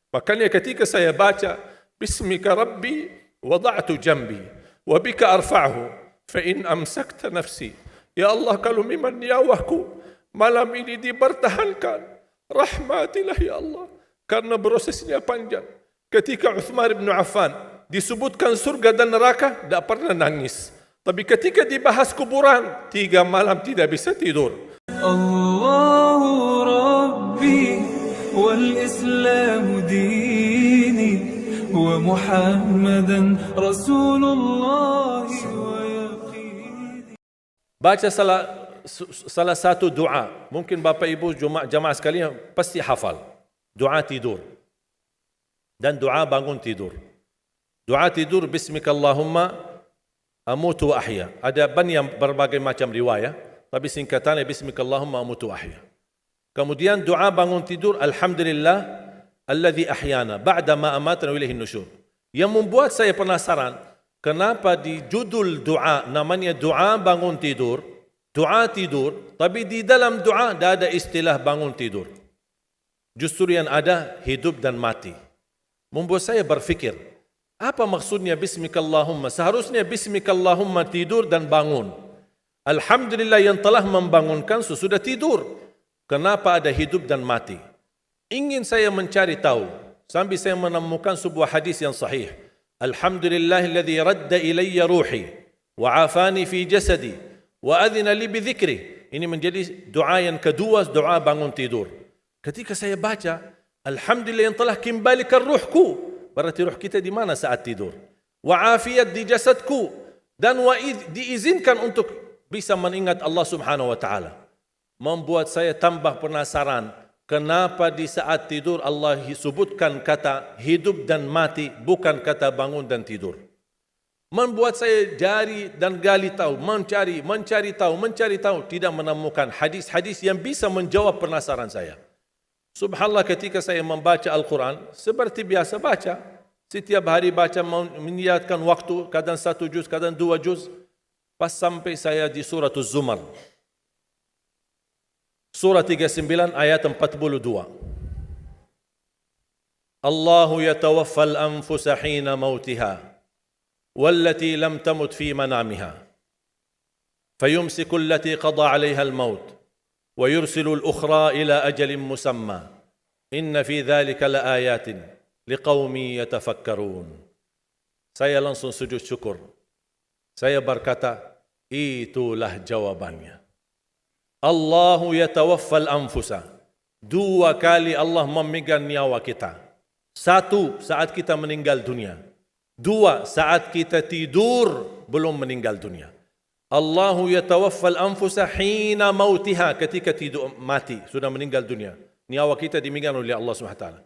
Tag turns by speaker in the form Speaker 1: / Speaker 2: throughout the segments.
Speaker 1: Makanya ketika saya baca Bismika Rabbi wada'tu jambi wa bika arfa'hu fa in amsakta nafsi. Ya Allah, kalau memang nyawaku malam ini dipertahankan, rahmatilah ya Allah, karena prosesnya panjang. Ketika Uthman bin Affan disebutkan surga dan neraka, tidak pernah nangis. Tapi ketika dibahas kuburan, 3 malam tidak bisa tidur.
Speaker 2: Allahu Rabbi wal Islam dini wa Muhammadan Rasulullah wa yaqini.
Speaker 1: Baca salah satu doa. Mungkin Bapak Ibu jemaah sekalian pasti hafal. Doa tidur. Dan doa bangun tidur. Doa tidur Bismikallahumma amutu wa ahya. Ada banyak berbagai macam riwayat, tapi singkatannya Bismikallahumma amutu wa ahya. Kemudian doa bangun tidur Alhamdulillah alladzi ahyana ba'da ma amatana wa ilaihin nusyur. Yang membuat saya penasaran, kenapa di judul doa namanya doa bangun tidur, doa tidur, tapi di dalam doa tidak ada istilah bangun tidur. Justru yang ada hidup dan mati. Membuat saya berfikir, apa maksudnya Bismikallahumma? Seharusnya Bismikallahumma tidur dan bangun. Alhamdulillah yang telah membangunkan sesudah tidur. Kenapa ada hidup dan mati? Ingin saya mencari tahu, sambil saya menemukan sebuah hadis yang sahih. Alhamdulillahilladzi radda ilayya ruhi wa afani fi jasadi wa adhina li bidzikri. Ini menjadi doa yang kedua, doa bangun tidur. Ketika saya baca, Alhamdulillah yang telah kembalikan ruhku, berarti ruh kita di mana saat tidur? Wa afiat di jasadku, dan diizinkan untuk bisa mengingat Allah Subhanahu wa taala. Membuat saya tambah penasaran, kenapa di saat tidur Allah sebutkan kata hidup dan mati, bukan kata bangun dan tidur. Membuat saya jari dan gali tahu, mencari tahu, tidak menemukan hadis-hadis yang bisa menjawab penasaran saya. Subhanallah, ketika saya membaca Al-Quran, seperti biasa baca. Setiap hari baca, meniatkan waktu, kadang 1 juz, kadang 2 juz. Pas sampai saya di surah Az-Zumar. Surah 39 ayat 42. Allahu yatawaffal anfusa hina mautiha wallati lam tamut fi manamiha fayumsiku allati qada 'alayha al-maut wa yursilu al-ukhra ila ajalin musamma inna fi dhalika laayatin liqaumin yatafakkarun. Saya langsung sujud syukur. Saya berkata, itulah jawabannya. Allahu yatawaffal anfusa. 2 kali Allah memegang nyawa kita. 1 saat kita meninggal dunia. 2 saat kita tidur belum meninggal dunia. Allahu yatawaffal anfusa hina mautiha, ketika tidur mati, sudah meninggal dunia. Nyawa kita dimegang oleh Allah Subhanahu wa taala.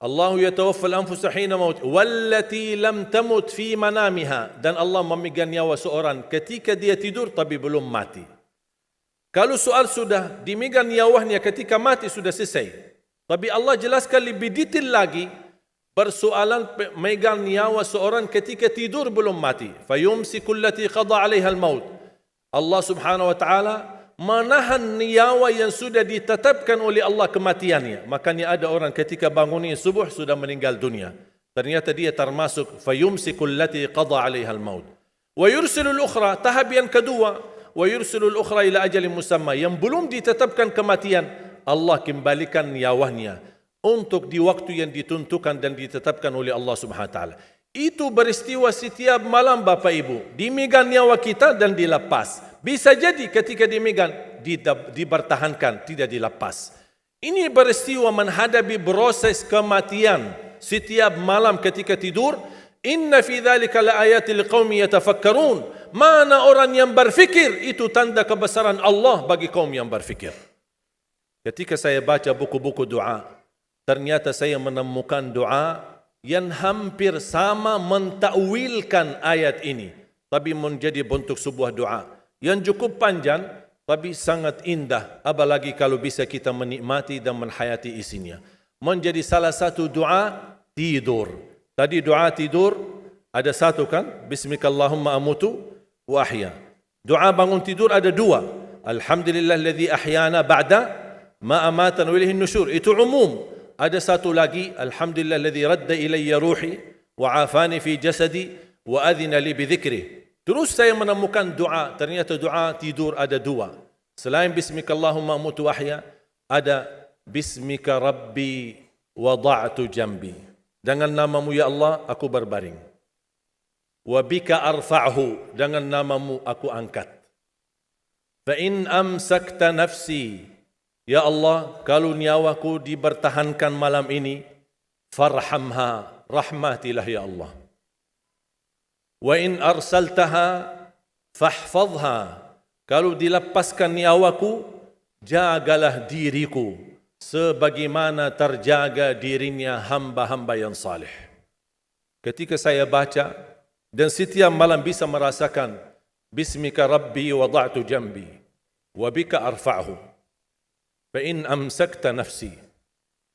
Speaker 1: Allahu yatawaffal anfusa hina mautiha wallati lam tamut fi manamiha, dan Allah memegang nyawa seorang ketika dia tidur tapi belum mati. Kalau soal sudah dimegang nyawanya ketika mati sudah selesai. Tapi Allah jelaskan lebih detail lagi, persoalan megang nyawa seorang ketika tidur belum mati. Fayumsiku allati qada 'alaiha al-maut. Allah Subhanahu wa taala menahan nyawa yang sudah ditetapkan oleh Allah kematiannya. Makanya ada orang ketika bangunnya subuh sudah meninggal dunia. Ternyata dia termasuk fayumsiku allati qada 'alaiha al-maut. Wa yursilul ukhra, tahap yang kedua, wa yursilul ukhra ila ajalin musamma, yang belum ditetapkan kematian, Allah kembalikan nyawanya untuk di waktu yang ditentukan dan ditetapkan oleh Allah Subhanahu wa taala. Itu beristiwa setiap malam Bapak Ibu. Dimegang nyawa kita dan dilepas. Bisa jadi ketika dimegang dipertahankan, tidak dilepas. Ini beristiwa menghadapi proses kematian setiap malam ketika tidur. Inna fi dzalika laayatil liqaumin yatafakkarun. Mana orang yang berfikir, itu tanda kebesaran Allah bagi kaum yang berfikir. Ketika saya baca buku-buku doa, ternyata saya menemukan doa yang hampir sama mentakwilkan ayat ini, tapi menjadi bentuk sebuah doa yang cukup panjang tapi sangat indah, apalagi kalau bisa kita menikmati dan menghayati isinya. Menjadi salah satu doa tidur. Tadi doa tidur ada 1 kan? Bismikallahumma amutu wa ahya. Doa bangun tidur ada 2. Alhamdulillahilladzi ahyana ba'da ma amatana wa ilaihin nusyur. Itu umum. Ada satu lagi, alhamdulillah alladhi radda ilayya ruhi wa afani fi jasadi wa adhina li bidhikri. Terus saya menemukan doa, ternyata doa tidur ada dua. Selain bismika Allahumma amutu ahya, ada bismika rabbi wada'tu jambi. Dengan namamu ya Allah aku berbaring. Wa bika arfa'hu, dengan namamu aku angkat. Fa in amsakta nafsi, ya Allah, kalau nyawaku dibertahankan malam ini, farhamha, rahmatilah ya Allah. Wa in arsaltaha fahfadha, kalau dilepaskan nyawaku, jagalah diriku sebagaimana terjaga dirinya hamba-hamba yang saleh. Ketika saya baca dan setiap malam bisa merasakan bismika rabbi wada'tu jambi wa bika arfa'hu fa in amsakta nafsi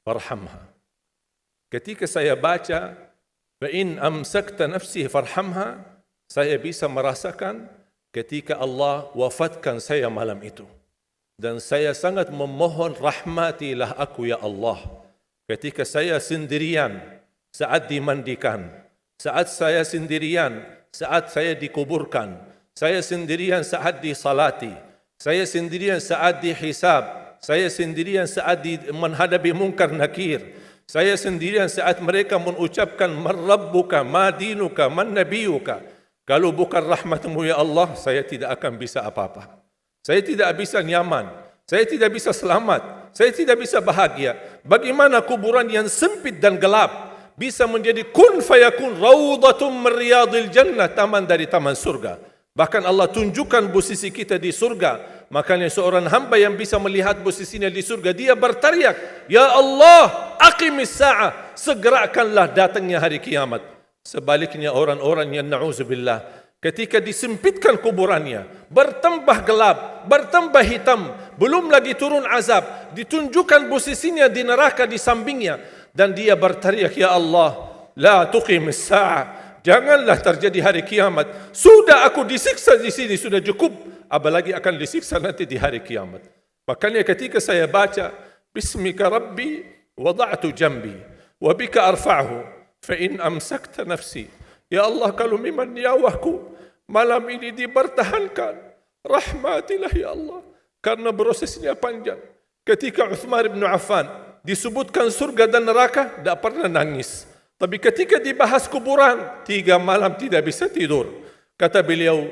Speaker 1: farhamha. Ketika saya baca fa in amsakta nafsi farhamha, saya bisa merasakan ketika Allah wafatkan saya malam itu. Dan saya sangat memohon rahmatilah aku ya Allah. Ketika saya sendirian saat dimandikan, saat saya sendirian saat saya dikuburkan, saya sendirian saat disalati, saya sendirian saat dihisab, saya sendirian saat menghadapi munkar nakir, saya sendirian saat mereka mengucapkan man rabbuka, ma dinuka, man nabiyuka. Kalau bukan rahmatmu ya Allah, saya tidak akan bisa apa-apa. Saya tidak bisa nyaman, saya tidak bisa selamat, saya tidak bisa bahagia. Bagaimana kuburan yang sempit dan gelap bisa menjadi kun fayakun raudatum min riyadil jannah, taman dari taman surga. Bahkan Allah tunjukkan posisi kita di surga. Makanya seorang hamba yang bisa melihat posisinya di surga, dia berteriak, ya Allah, aqimis sa'ah, segerakanlah datangnya hari kiamat. Sebaliknya orang-orang yang na'udzubillah, ketika disempitkan kuburannya, bertambah gelap, bertambah hitam, belum lagi turun azab, ditunjukkan posisinya di neraka di sampingnya, dan dia berteriak, ya Allah, la tuqimis sa'ah, janganlah terjadi hari kiamat. Sudah aku disiksa di sini, sudah cukup, apalagi akan disiksa nanti di hari kiamat. Makanya ketika saya baca bismika rabbi wada'tu jambi wa bika arfa'hu fa in amsakta nafsi, ya Allah, kalau memang nyawaku malam ini dipertahankan, rahmatilah ya Allah. Karena prosesnya panjang. Ketika Uthman bin Affan disebutkan surga dan neraka, tidak pernah nangis. Tapi ketika dibahas kuburan, 3 malam tidak bisa tidur. Kata beliau,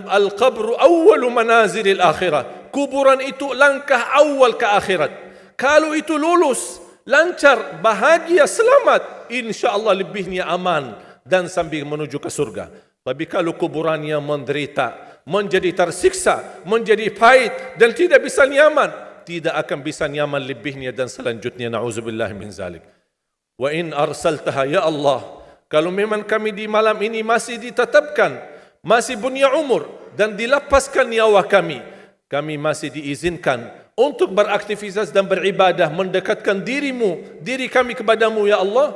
Speaker 1: al-qabru awwalu manazilil akhirah. Kuburan itu langkah awal ke akhirat. Kalau itu lulus, lancar, bahagia, selamat, insya-Allah lebihnya aman dan sambil menuju ke surga. Tapi kalau kuburannya menderita, menjadi tersiksa, menjadi pahit dan tidak bisa nyaman, tidak akan bisa nyaman lebihnya dan selanjutnya, na'udzubillah min zalik. Wa in arsaltaha, ya Allah, kalau memang kami di malam ini masih ditetapkan, masih punya umur dan dilepaskan nyawa kami, kami masih diizinkan untuk beraktivitas dan beribadah, mendekatkan diri kami kepadamu ya Allah,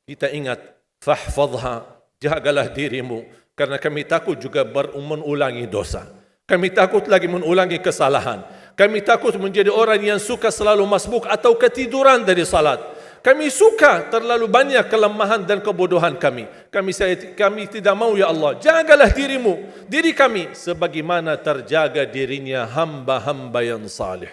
Speaker 1: kita ingat, fahfadha, jagalah dirimu, karena kami takut juga mengulangi dosa. Kami takut lagi mengulangi kesalahan. Kami takut menjadi orang yang suka selalu masbuk atau ketiduran dari salat. Kami suka terlalu banyak kelemahan dan kebodohan kami. Kami tidak mau ya Allah. Jagalah diri kami sebagaimana terjaga dirinya hamba-hamba yang salih.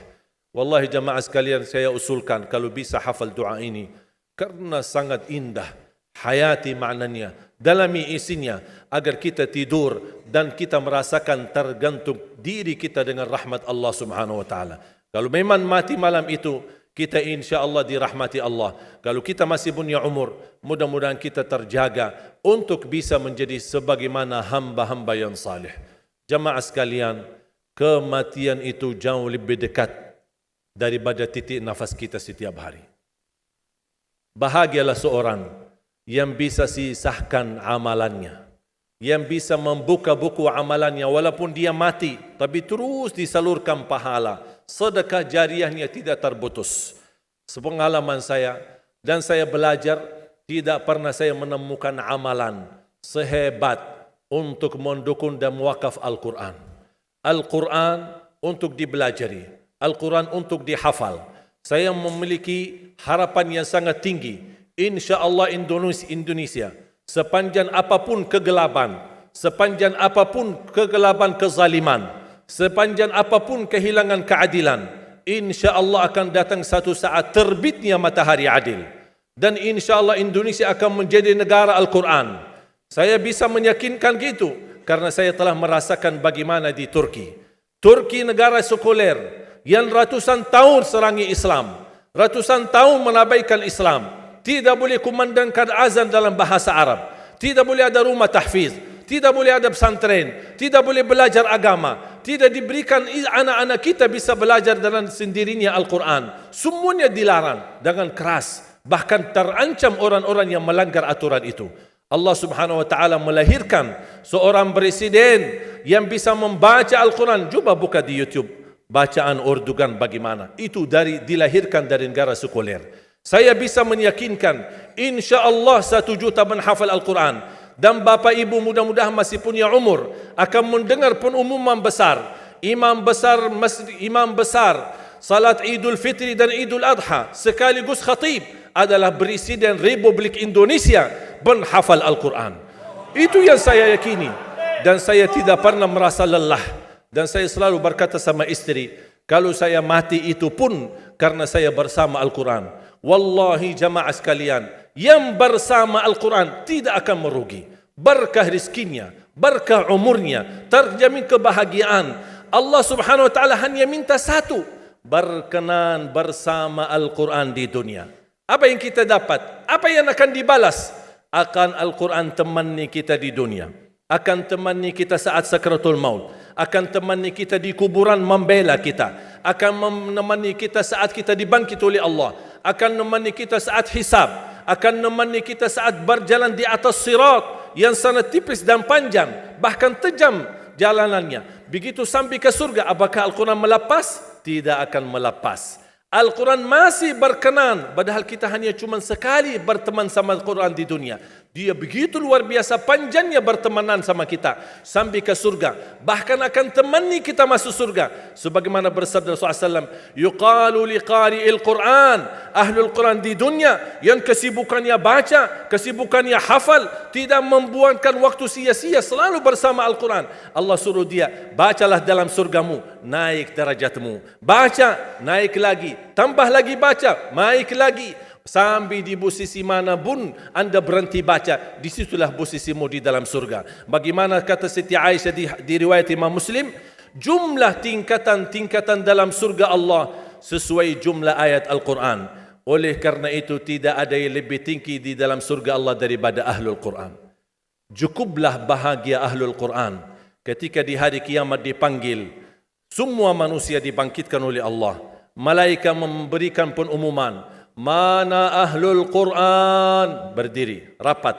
Speaker 1: Wallahi jamaah sekalian, saya usulkan kalau bisa hafal doa ini, karena sangat indah. Hayati maknanya, dalami isinya, agar kita tidur dan kita merasakan tergantung diri kita dengan rahmat Allah Subhanahu wa taala. Kalau memang mati malam itu, kita insya-Allah dirahmati Allah. Kalau kita masih punya umur, mudah-mudahan kita terjaga untuk bisa menjadi sebagaimana hamba-hamba yang saleh. Jamaah sekalian, kematian itu jauh lebih dekat daripada titik nafas kita setiap hari. Bahagialah seorang yang bisa sisahkan amalannya, yang bisa membuka buku amalannya walaupun dia mati, tapi terus disalurkan pahala, sedekah jariahnya tidak terputus. Sepengalaman saya, dan saya belajar, tidak pernah saya menemukan amalan sehebat untuk mendukung dan mewakaf Al-Quran. Al-Quran untuk dibelajari, Al-Quran untuk dihafal. saya memiliki harapan yang sangat tinggi. InsyaAllah Indonesia, sepanjang apapun kegelapan, sepanjang apapun kegelapan kezaliman, sepanjang apapun kehilangan keadilan, insya-Allah akan datang satu saat terbitnya matahari adil. Dan insya-Allah Indonesia akan menjadi negara Al-Quran. Saya bisa meyakinkan gitu karena saya telah merasakan bagaimana di Turki. Turki negara sekuler yang ratusan tahun serangi Islam, ratusan tahun menabaikan Islam, tidak boleh kumandangkan azan dalam bahasa Arab, tidak boleh ada rumah tahfiz, tidak boleh ada pesantren, tidak boleh belajar agama, tidak diberikan anak-anak kita bisa belajar dengan sendirinya Al-Quran. Semuanya dilarang dengan keras, bahkan terancam orang-orang yang melanggar aturan itu. Allah Subhanahu wa taala melahirkan seorang presiden yang bisa membaca Al-Quran. Coba buka di YouTube bacaan Erdogan bagaimana. Itu dilahirkan dari negara sekuler. Saya bisa meyakinkan insya-Allah 1 juta menghafal Al-Quran. Dan bapa ibu mudah-mudahan masih punya umur akan mendengar pengumuman besar, imam besar salat Idul Fitri dan Idul Adha sekaligus khatib adalah Presiden Republik Indonesia menghafal Al-Quran. Itu yang saya yakini dan saya tidak pernah merasa lelah. Dan saya selalu berkata sama istri, kalau saya mati itu pun karena saya bersama Al-Quran. Wallahi jamaah sekalian, yang bersama Al-Quran tidak akan merugi. Berkah rizkinya, berkah umurnya, terjamin kebahagiaan. Allah Subhanahu wa taala hanya minta satu, berkenan bersama Al-Quran di dunia. Apa yang kita dapat? Apa yang akan dibalas? Akan Al-Quran temani kita di dunia, akan temani kita saat sakratul maut, akan temani kita di kuburan membela kita, akan menemani kita saat kita dibangkit oleh Allah, akan menemani kita saat hisab, akan menemani kita saat berjalan di atas sirat yang sangat tipis dan panjang, bahkan tajam jalanannya. Begitu sampai ke surga, apakah Al-Quran melepas? Tidak akan melepas. Al-Quran masih berkenan, padahal kita hanya cuma sekali berteman sama Al-Quran di dunia. Dia begitu luar biasa panjangnya bertemanan sama kita sampai ke surga. Bahkan akan temani kita masuk surga. Sebagaimana bersabda Rasulullah SAW, yuqalu liqari'il Quran, ahlul Quran di dunia yang kesibukannya baca, kesibukannya hafal, tidak membuangkan waktu sia-sia, selalu bersama Al-Quran. Allah suruh dia, bacalah dalam surgamu, naik derajatmu. Baca, naik lagi. Tambah lagi baca, naik lagi. Sampai di posisi mana pun anda berhenti baca, disitulah posisimu di dalam surga. Bagaimana kata Siti Aisyah di riwayat Imam Muslim, jumlah tingkatan-tingkatan dalam surga Allah sesuai jumlah ayat Al-Quran. Oleh karena itu tidak ada yang lebih tinggi di dalam surga Allah daripada Ahlul Quran. Cukuplah bahagia Ahlul Quran ketika di hari kiamat dipanggil. Semua manusia dibangkitkan oleh Allah. Malaikat memberikan pengumuman, mana Ahlul Quran? Berdiri, rapat,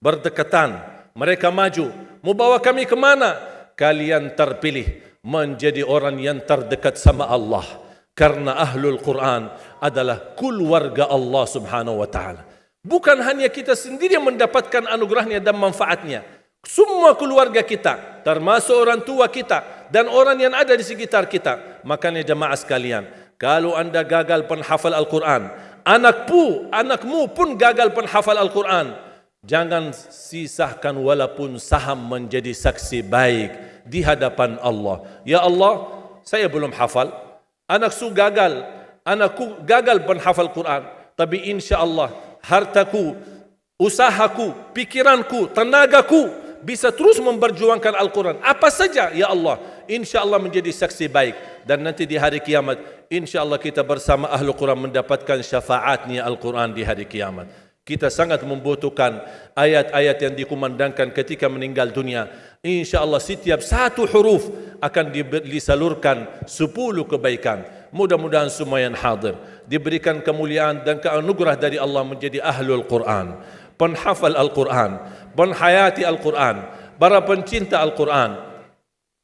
Speaker 1: berdekatan. Mereka maju. Mau bawa kami ke mana? Kalian terpilih menjadi orang yang terdekat sama Allah. Karena Ahlul Quran adalah keluarga Allah Subhanahu wa ta'ala. Bukan hanya kita sendiri yang mendapatkan anugerahnya dan manfaatnya. Semua keluarga kita, termasuk orang tua kita dan orang yang ada di sekitar kita. Makanya jemaah sekalian, kalau anda gagal penghafal Al-Quran, anakmu pun gagal penghafal Al-Quran, jangan sisahkan walaupun saham menjadi saksi baik di hadapan Allah. Ya Allah, saya belum hafal, anakku gagal penghafal Quran, tapi insya Allah hartaku, usahaku, pikiranku, tenagaku bisa terus memperjuangkan Al-Quran. Apa saja, ya Allah, insya Allah menjadi saksi baik. Dan nanti di hari kiamat, insya Allah kita bersama Ahlul Quran mendapatkan syafaatnya Al-Quran di hari kiamat. Kita sangat membutuhkan ayat-ayat yang dikumandangkan ketika meninggal dunia. Insya Allah setiap satu huruf akan disalurkan 10 kebaikan. Mudah-mudahan semua yang hadir diberikan kemuliaan dan keanugerah dari Allah menjadi Ahlul Quran, penghafal Al-Quran, penghayati Al-Quran, para pencinta Al-Quran,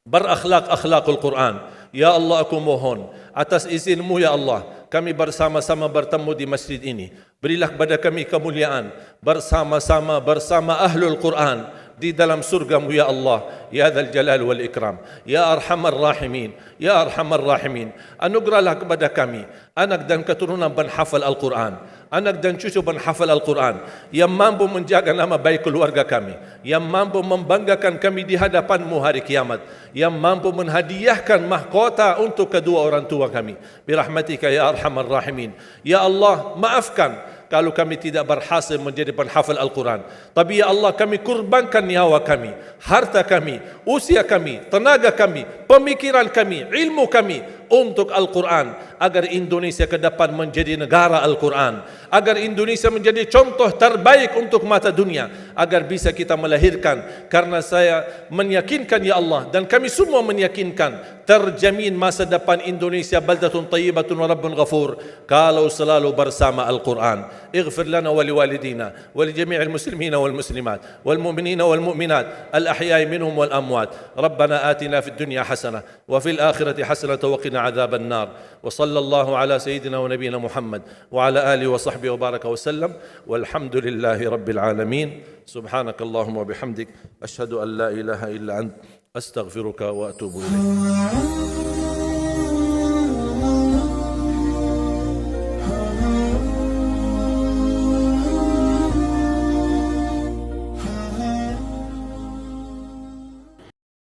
Speaker 1: berakhlak-akhlakul Quran. Ya Allah, aku mohon atas izin-Mu ya Allah, kami bersama-sama bertemu di masjid ini. Berilah kepada kami kemuliaan bersama-sama bersama Ahlul Quran di dalam surgamu ya Allah, ya Dzal Jalal wal Ikram, ya Arhamar Rahimin, ya Arhamar Rahimin. Anugerahlah kepada kami anak dan keturunan penghafal Al-Quran, anak dan cucu penghafal Al-Quran yang mampu menjaga nama baik keluarga kami, yang mampu membanggakan kami di hadapan-Mu hari kiamat, yang mampu menghadiahkan mahkota untuk kedua orang tua kami. Birahmatika ya Arhamar Rahimin. Ya Allah, maafkan kalau kami tidak berhasil menjadi penghafal Al-Quran. Tapi ya Allah, kami kurbankan nyawa kami, harta kami, usia kami, tenaga kami, pemikiran kami, ilmu kami untuk Al-Quran, agar Indonesia ke depan menjadi negara Al-Quran, agar Indonesia menjadi contoh terbaik untuk mata dunia, agar bisa kita melahirkan. Karena saya meyakinkan ya Allah, dan kami semua meyakinkan, terjamin masa depan Indonesia baldatun tayyibatun wa rabbun ghafur kalau selalu bersama Al-Quran. اغفر لنا ولوالدينا ولجميع المسلمين والمسلمات والمؤمنين والمؤمنات الأحياء منهم والأموات. ربنا آتنا في الدنيا حسنة وفي الآخرة حسنة وقنا عذاب النار. وصلى الله على سيدنا ونبينا محمد وعلى آله وصحبه وبارك وسلم والحمد لله رب العالمين. سبحانك اللهم وبحمدك أشهد أن لا إله إلا أنت أستغفرك وأتوب إليك.